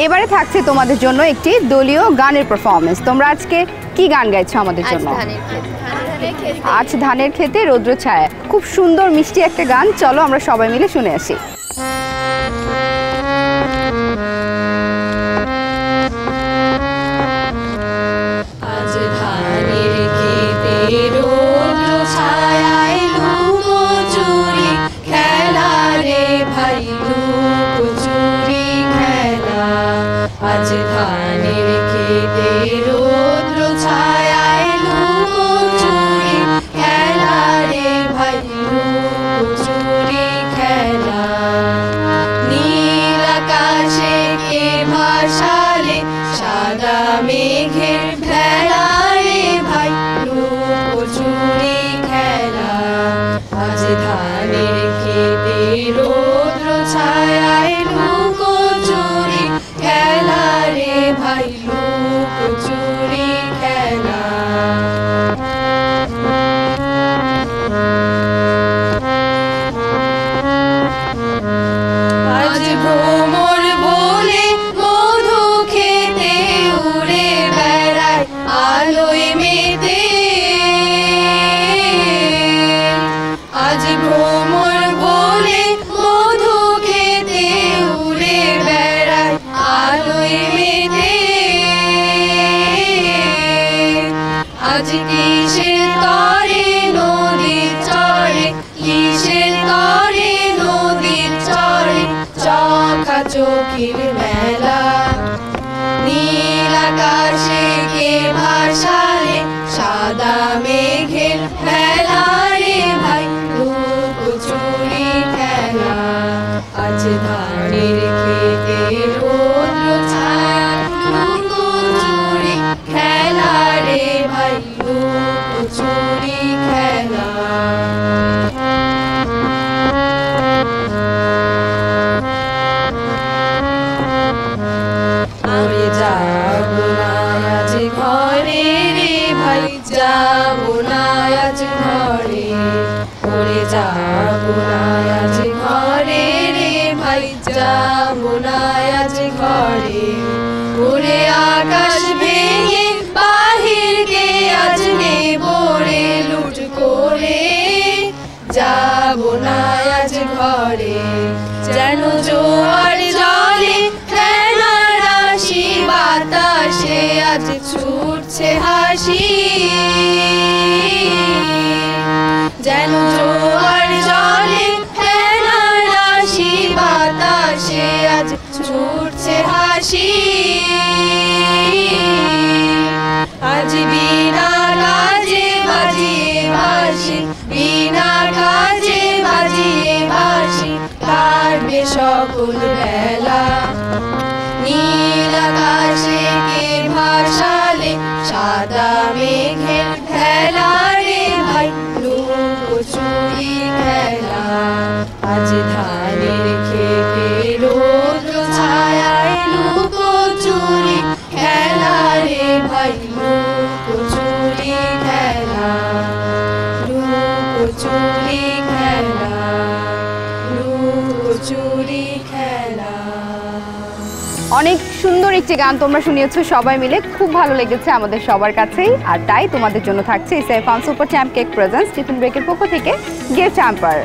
এবারে থাকছে তোমাদের জন্য একটি দলীয় গানের পারফরমেন্স। তোমরা আজকে কি গান গাইছো আমাদের জন্য? আজ ধানের খেতে রৌদ্র ছায়া। খুব সুন্দর মিষ্টি একটা গান, চলো আমরা সবাই মিলে শুনে আসি। আজ ধানের খেতে রৌদ্র ছায়ায় লুকোচুরি খেলা রে ভাই লুকোচুরি খেলা। নীল আকাশে কে ভাসালে সাদা মেঘের ভেলা রে ভাই লুকোচুরি খেলা। আজ ধানের খেতে রৌদ্র ছায়ায় লুকোচুরি খেলা রে ভাই লুকোচুরি খেলা। আজ ভ্রমর বলে মধু খেতে উড়ে বেড়ায় আলোয় মেতে। আজ ভ্রমর বলে মধু খেতে উড়ে বেড়ায় আলোয় মেতে। আজ কিসের তরে নদীর চরে, কিসের তরে নদীর চরে চোখা চোখের মেলা। নীল আকাশে কে ভাসালে সাদা মেঘের ভেলা রে ভাই লুকোচুরি খেলা। আজ ধানের খেতে রৌদ্র ছায়া লুকোচুরি খেলা রে ভাই লুকোচুরি খেলা। আমি যাবো না আজ ঘরে রে ভাই যাবো না আজ ঘরে। ওরে যাবো না আজ ঘরে রে ভাই যাবো না আজ ঘরে। ওরে আকাশ ভেঙে বাহিরকে আজ নেবো রে লুট করে। যাবো না আজ ঘরে যেন জোয়ার জলে ফেনার রাশি বাতাসে আজ ছুটছে হাসি। যেন জোয়ার জলে ফেনার রাশি বাতাসে আজ ছুটছে হাসি। আজ বিনা কাজে বাজিয়ে বাঁশি, বিনা কাজে বাজিয়ে বাঁশি কাটবে সকল বেলা। নীল আকাশে কে ভাসালে সাদা মেঘের ভেলা রে ভাই লুকোচুরি খেলা। আজ ধানের খেতে রৌদ্র ছায়ায় লুকোচুরি খেলা রে ভাই লুকোচুরি খেলা। লুকোচুরি খেলা, লুকোচুরি খেলা। অনেক সুন্দর একটি গান তোমরা শুনিয়েছো সবাই মিলে, খুব ভালো লেগেছে আমাদের সবার কাছেই। আর তাই তোমাদের জন্য থাকছে ইসএফ super champ cake presents tiffin ব্রেকের পক্ষ থেকে গিফট হ্যাম্পার।